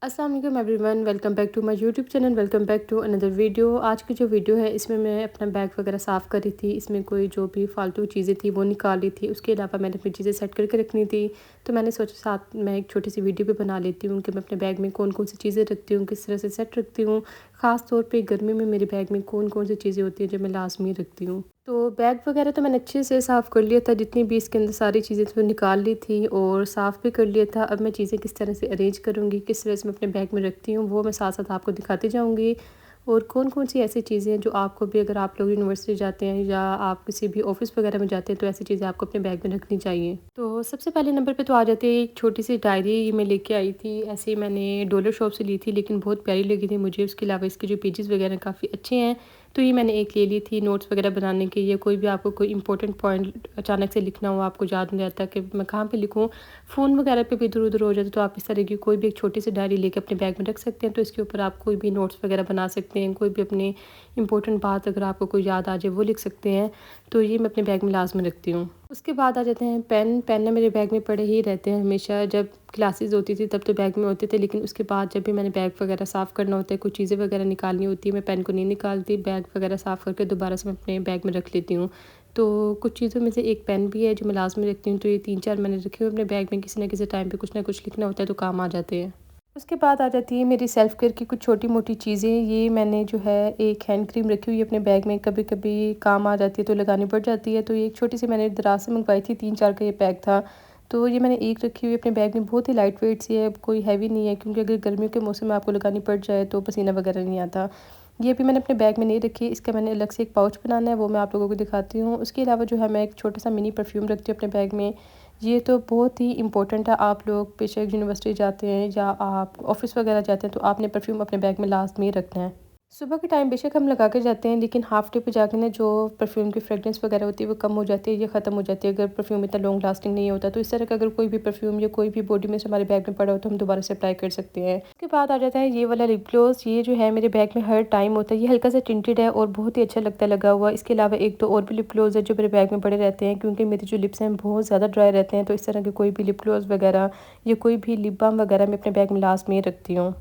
अस्सलाम वालेकुम everyone, welcome back to my YouTube channel. Welcome back to another video. आज की जो वीडियो है इसमें मैं अपना बैग वगैरह साफ़ कर रही थी। इसमें कोई जो भी फालतू चीज़ें थी वो निकाल रही थी। उसके अलावा मैंने अपनी चीज़ें सेट करके रखनी थी। तो मैंने सोचा साथ मैं एक छोटी सी वीडियो भी बना लेती हूँ कि मैं अपने बैग में कौन कौन सी चीज़ें रखती हूँ, किस तरह से सेट रखती हूँ। ख़ास तौर पे गर्मी में मेरे बैग में कौन कौन सी चीज़ें होती हैं जो मैं लाज़मी रखती हूँ। तो बैग वगैरह तो मैंने अच्छे से साफ़ कर लिया था, जितनी भी इसके अंदर सारी चीज़ें थी वो निकाल ली थी और साफ़ भी कर लिया था। अब मैं चीज़ें किस तरह से अरेंज करूँगी, किस तरह से मैं अपने बैग में रखती हूँ, वो मैं साथ साथ आपको दिखाती जाऊँगी। और कौन कौन सी ऐसी चीज़ें हैं जो आपको भी, अगर आप लोग यूनिवर्सिटी जाते हैं या आप किसी भी ऑफिस वगैरह में जाते हैं, तो ऐसी चीज़ें आपको अपने बैग में रखनी चाहिए। तो सबसे पहले नंबर पे तो आ जाती है एक छोटी सी डायरी। मैं लेके आई थी, ऐसे ही मैंने डॉलर शॉप से ली थी, लेकिन बहुत प्यारी लगी थी मुझे। उसके अलावा इसके जो पेजेस वगैरह काफ़ी अच्छे हैं, तो ये मैंने एक ले ली थी नोट्स वगैरह बनाने के। या कोई भी आपको कोई इंपॉर्टेंट पॉइंट अचानक से लिखना हो, आपको याद नहीं रहता कि मैं कहाँ पे लिखूँ, फ़ोन वगैरह पे भी इधर उधर हो जाता, तो आप इस तरह की कोई भी एक छोटी सी डायरी लेके अपने बैग में रख सकते हैं। तो इसके ऊपर आप कोई भी नोट्स वगैरह बना सकते हैं, कोई भी अपनी इंपॉर्टेंट बात अगर आपको कोई याद आ जाए वो लिख सकते हैं। तो ये मैं अपने बैग में लाज़मी रखती हूँ। उसके बाद आ जाते हैं पेन। पेन ना मेरे बैग में पड़े ही रहते हैं हमेशा। जब क्लासेस होती थी तब तो बैग में होते थे, लेकिन उसके बाद जब भी मैंने बैग वगैरह साफ़ करना होता है, कुछ चीज़ें वगैरह निकालनी होती है, मैं पेन को नहीं निकालती। बैग वगैरह साफ़ करके दोबारा से मैं अपने बैग में रख लेती हूँ। तो कुछ चीज़ों में से एक पेन भी है जो मैं लाज़मी रखती हूँ। तो ये 3-4 मैंने रखे हुए अपने बैग में, किसी न किसी टाइम पे कुछ ना कुछ लिखना होता है तो काम आ जाते हैं। उसके बाद आ जाती है मेरी सेल्फ़ केयर की कुछ छोटी-मोटी चीज़ें। ये मैंने जो है एक हैंड क्रीम रखी हुई है अपने बैग में, कभी-कभी काम आ जाती है तो लगानी पड़ जाती है। तो ये एक छोटी-सी मैंने दराज़ से मंगवाई थी, 3-4 का ये पैक था। तो ये मैंने एक रखी हुई है अपने बैग में, बहुत ही लाइट वेट सी है, कोई हैवी नहीं है, क्योंकि अगर गर्मियों के मौसम में आपको लगानी पड़ जाए तो पसीना वगैरह नहीं आता। ये भी मैंने अपने बैग में नहीं रखी है, इसका मैंने अलग से एक पाउच बनाना है, वो मैं आप लोगों को दिखाती हूँ। उसके अलावा जो है मैं एक छोटा-सा मिनी परफ्यूम रखती हूँ अपने बैग में। ये तो बहुत ही इम्पोर्टेंट है, आप लोग बेशक यूनिवर्सिटी जाते हैं या आप ऑफ़िस वगैरह जाते हैं तो आपने परफ्यूम अपने बैग में लाज़मी रखना है। सुबह के टाइम बेशक हम लगा के जाते हैं, लेकिन हाफ़ डे पे जाके ना जो परफ्यूम की फ्रेग्रेंस वगैरह होती है वो कम हो जाती है या ख़त्म हो जाती है, अगर परफ्यूम इतना लॉन्ग लास्टिंग नहीं होता। तो इस तरह का अगर कोई भी परफ्यूम या कोई भी बॉडी मिस्ट हमारे बैग में पड़ा हो तो हम दोबारा से अप्लाई कर सकते हैं। उसके बाद आ जाता है ये वाला लिप ग्लॉस। ये जो है मेरे बैग में हर टाइम होता है। ये हल्का सा टिंटेड है और बहुत ही अच्छा लगता है लगा हुआ। इसके अलावा 1-2 और भी लिप ग्लॉस है जो मेरे बैग में पड़े रहते हैं, क्योंकि मेरे जो लिप्स हैं बहुत ज़्यादा ड्राई रहते हैं। तो इस तरह के कोई भी लिप ग्लॉस वगैरह या कोई भी लिप बाम वगैरह मैं अपने बैग में लाज़मी रखती हूँ।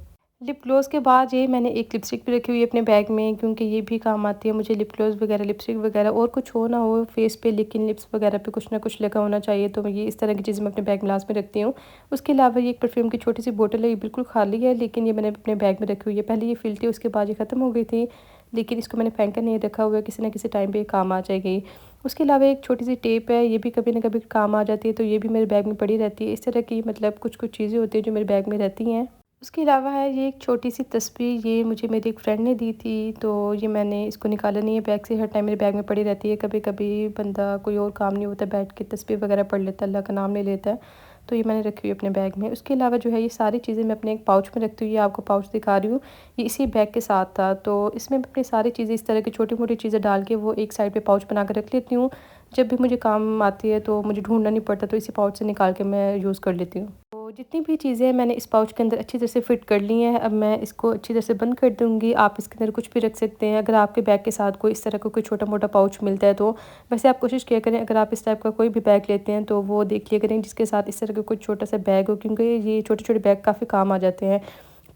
लिप ग्लॉस के बाद ये मैंने एक लिपस्टिक भी रखी हुई है अपने बैग में, क्योंकि ये भी काम आती है मुझे। लिप ग्लॉस वगैरह, लिपस्टिक वगैरह और कुछ हो ना हो फेस पे, लेकिन लिप्स वगैरह पे कुछ ना कुछ लगा होना चाहिए। तो मैं ये इस तरह की चीज़ें मैं अपने बैग में लाज़मी रखती हूँ। उसके अलावा ये एक परफ्यूम की छोटी सी बोतल है, ये बिल्कुल खाली है, लेकिन ये मैंने अपने बैग में रखी हुई है। पहले ये फिल थी, उसके बाद ये ख़त्म हो गई थी, लेकिन इसको मैंने फेंक कर नहीं रखा हुआ है, किसी न किसी टाइम पे ये काम आ जाएगी। उसके अलावा एक छोटी सी टेप है, ये भी कभी ना कभी काम आ जाती है, तो ये भी मेरे बैग में पड़ी रहती है। इस तरह की मतलब कुछ कुछ चीज़ें होती हैं जो मेरे बैग में रहती हैं। उसके अलावा है ये एक छोटी सी तस्वीर, ये मुझे मेरी एक फ्रेंड ने दी थी। तो ये मैंने इसको निकाला नहीं है बैग से, हर टाइम मेरे बैग में पड़ी रहती है। कभी कभी बंदा कोई और काम नहीं होता, बैठ के तस्वीर वगैरह पढ़ लेता है, अल्लाह का नाम ले लेता है। तो ये मैंने रखी हुई है अपने बैग में। उसके अलावा जो है ये सारी चीज़ें मैं अपने एक पाउच में रखती हूँ। ये आपको पाउच दिखा रही हूँ, ये इसी बैग के साथ था। तो इसमें मैं अपनी सारी चीज़ें इस तरह की छोटी मोटी चीज़ें डाल के वो एक साइड पे पाउच बना कर रख लेती हूँ। जब भी मुझे काम आती है तो मुझे ढूंढना नहीं पड़ता, तो इसी पाउच से निकाल के मैं यूज़ कर लेती हूँ। तो जितनी भी चीज़ें मैंने इस पाउच के अंदर अच्छी तरह से फिट कर ली हैं, अब मैं इसको अच्छी तरह से बंद कर दूँगी। आप इसके अंदर कुछ भी रख सकते हैं। अगर आपके बैग के साथ कोई इस तरह का कोई छोटा मोटा पाउच मिलता है तो वैसे आप कोशिश किया करें, अगर आप इस टाइप का कोई भी बैग लेते हैं तो वो देख लिया करें जिसके साथ इस तरह का कुछ छोटा सा बैग हो, क्योंकि ये छोटे छोटे बैग काफ़ी काम आ जाते हैं।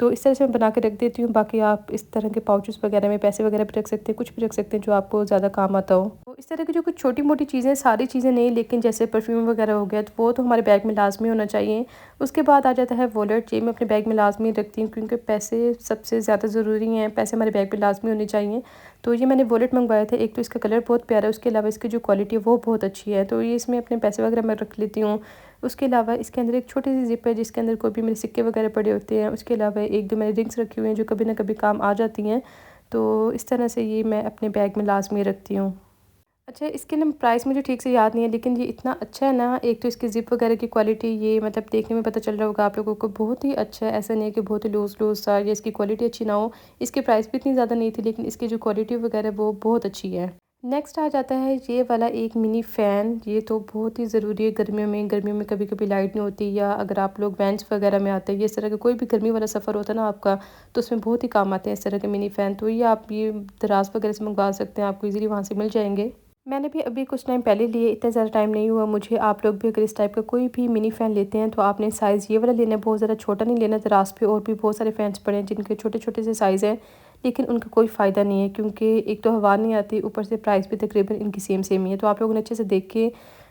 तो इस तरह से मैं बना के रख देती हूँ। बाकी आप इस तरह के पाउचेस वगैरह में पैसे वगैरह भी रख सकते हैं, कुछ भी रख सकते हैं जो आपको ज़्यादा काम आता हो। तो इस तरह की जो कुछ छोटी मोटी चीज़ें, सारी चीज़ें नहीं, लेकिन जैसे परफ्यूम वगैरह हो गया तो वो तो हमारे बैग में लाजमी होना चाहिए। उसके बाद आ जाता है वॉलेट। ये मैं अपने बैग में लाजमी रखती हूँ, क्योंकि पैसे सबसे ज़्यादा ज़रूरी हैं, पैसे हमारे बैग में लाजमी होने चाहिए। तो ये मैंने वॉलेट मंगवाया था। एक तो इसका कलर बहुत प्यारा है, उसके अलावा इसकी जो क्वालिटी है वो बहुत अच्छी है। तो ये इसमें अपने पैसे वगैरह मैं रख लेती हूँ। उसके अलावा इसके अंदर एक छोटी सी ज़िप है जिसके अंदर कोई भी मेरे सिक्के वगैरह पड़े होते हैं। उसके अलावा 1-2 मैंने रिंग्स रखी हुई हैं जो कभी ना कभी काम आ जाती हैं। तो इस तरह से ये मैं अपने बैग में लाज़मी रखती हूँ। अच्छा, इसके ना प्राइस मुझे ठीक से याद नहीं है, लेकिन ये इतना अच्छा है ना, एक तो इसकी ज़िप वगैरह की क्वालिटी, ये मतलब देखने में पता चल रहा होगा आप लोगों को, बहुत ही अच्छा है। ऐसा नहीं है कि बहुत ही लूज़ लूज़ सा या इसकी क्वालिटी अच्छी ना हो। इसकी प्राइस भी इतनी ज़्यादा नहीं थी, लेकिन इसकी जो क्वालिटी वगैरह वो बहुत अच्छी है। नेक्स्ट आ जाता है ये वाला एक मिनी फ़ैन। ये तो बहुत ही ज़रूरी है गर्मियों में। गर्मियों में कभी कभी लाइट नहीं होती, या अगर आप लोग वेंट्स वगैरह में आते हैं, ये इस तरह का कोई भी गर्मी वाला सफ़र होता है ना आपका, तो उसमें बहुत ही काम आते हैं इस तरह के मिनी फ़ैन। तो ये आप ये दराज वगैरह से मंगवा सकते हैं, आपको ईज़िली वहाँ से मिल जाएंगे। मैंने भी अभी कुछ टाइम पहले लिए, इतना ज़्यादा टाइम नहीं हुआ मुझे। आप लोग भी अगर इस टाइप का कोई भी मिनी फ़ैन लेते हैं तो आपने साइज़ ये वाला लेना है, बहुत ज़्यादा छोटा नहीं लेना। दराज पे और भी बहुत सारे फ़ैन्स पड़े हैं जिनके छोटे छोटे से साइज़ हैं, लेकिन उनका कोई फ़ायदा नहीं है क्योंकि एक तो हवा नहीं आती, ऊपर से प्राइस भी तकरीबन इनकी सेम सेम ही है। तो आप लोगों ने अच्छे से देख के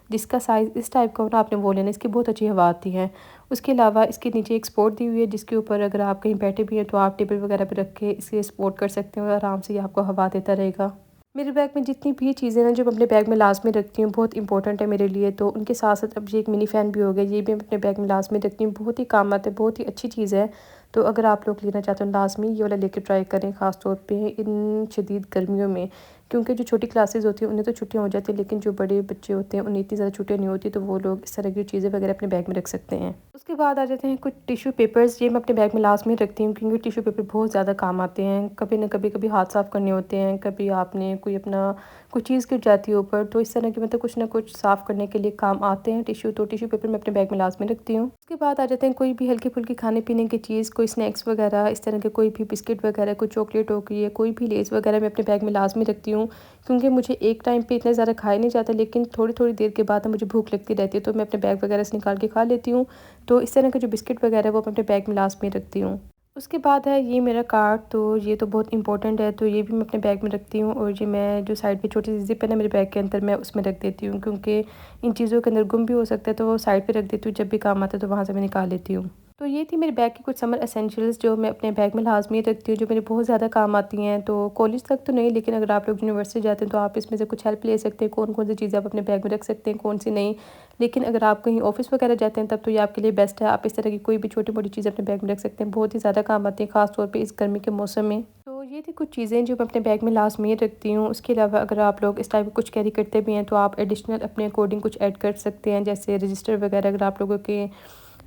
जिसका साइज़ इस टाइप का हो ना, आपने वो लेना। इसकी बहुत अच्छी हवा आती है। उसके अलावा इसके नीचे एक सपोर्ट दी हुई है जिसके ऊपर अगर आप कहीं बैठे भी हैं तो आप टेबल वगैरह पे रख के इसे सपोर्ट कर सकते हैं और आराम से ये आपको हवा देता रहेगा। मेरे बैग में जितनी भी चीज़ें हैं जो मैं अपने बैग में लाज़मी रखती हूँ, बहुत इंपॉर्टेंट है मेरे लिए, तो उनके साथ-साथ अब ये एक मिनी फ़ैन भी हो गया, ये भी मैं अपने बैग में लाज़मी रखती हूँ। बहुत ही काम आता है, बहुत ही अच्छी चीज़ है। तो अगर आप लोग लेना चाहते हो लाज़मी ये वाला लेके ट्राई करें, ख़ास तौर पे इन शदीद गर्मियों में। क्योंकि जो छोटी क्लासेस होती हैं उन्हें तो छुट्टियाँ हो जाती हैं, लेकिन जो बड़े बच्चे होते हैं उन्हें इतनी ज़्यादा छुट्टियाँ नहीं होती, तो वो लोग इस तरह की चीज़ें वगैरह अपने बैग में रख सकते हैं। उसके बाद आ जाते हैं कुछ टिश्यू पेपर्स। ये मैं अपने बैग में लाज़मी रखती हूँ क्योंकि टिश्यू पेपर बहुत ज़्यादा काम आते हैं। कभी न कभी हाथ साफ़ करने होते हैं, कभी आपने कोई अपना कोई चीज़ गिर जाती है ऊपर, तो इस तरह के मतलब कुछ ना कुछ साफ़ करने के लिए काम आते हैं टिश्यू। तो टिश्यू पेपर मैं अपने बैग में लाज़मी रखती हूँ। उसके बाद आ जाते हैं कोई भी हल्की-फुल्की खाने-पीने की चीज़, कोई स्नैक्स वगैरह, इस तरह के कोई भी बिस्किट वगैरह, कोई चॉकलेट हो गई है, कोई भी लेज़ वगैरह मैं अपने बैग में लाज़मी रखती हूँ क्योंकि मुझे एक टाइम पे इतना ज़्यादा खाया नहीं जाता, लेकिन थोड़ी-थोड़ी देर के बाद ना मुझे भूख लगती रहती है, तो मैं अपने बैग वगैरह से निकाल के खा लेती हूँ। तो इस तरह के जो बिस्किट वगैरह है वो मैं अपने बैग में लाज़मी रखती हूँ। उसके बाद है ये मेरा कार्ड, तो ये तो बहुत इंपॉर्टेंट है, तो ये भी मैं अपने बैग में रखती हूँ। और ये मैं जो साइड पे छोटी सी ज़िप है ना मेरे बैग के अंदर, मैं उसमें रख देती हूँ क्योंकि इन चीज़ों के अंदर गुम भी हो सकता है, तो वो साइड पे रख देती हूँ। जब भी काम आता है तो वहाँ से मैं निकाल लेती हूँ। तो ये थी मेरे बैग की कुछ समर एसेंशियल्स जो मैं अपने बैग में लाज़मी रखती हूँ, जो मेरे बहुत ज़्यादा काम आती हैं। तो कॉलेज तक तो नहीं, लेकिन अगर आप लोग यूनिवर्सिटी जाते हैं तो आप इसमें से कुछ हेल्प ले सकते हैं, कौन-कौन सी चीज़ें आप अपने बैग में रख सकते हैं, कौन-सी नहीं। लेकिन अगर आप कहीं ऑफ़िस वगैरह जाते हैं तब तो ये आपके लिए बेस्ट है। आप इस तरह की कोई भी छोटी-मोटी चीज़ अपने बैग में रख सकते हैं, बहुत ही ज़्यादा काम आती है, ख़ास तौर पे इस गर्मी के मौसम में। तो ये थी कुछ चीज़ें जो मैं अपने बैग में लाज़मी रखती हूँ। उसके अलावा अगर आप लोग इस टाइप का कुछ कैरी करते भी हैं तो आप एडिशनल अपने अकॉर्डिंग कुछ ऐड कर सकते हैं, जैसे रजिस्टर वगैरह अगर आप लोगों के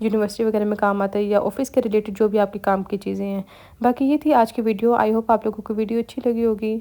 यूनिवर्सिटी वगैरह में काम आता है, या ऑफ़िस के रिलेटेड जो भी आपके काम की चीज़ें हैं। बाकी ये थी आज की वीडियो। आई होप आप लोगों को वीडियो अच्छी लगी होगी।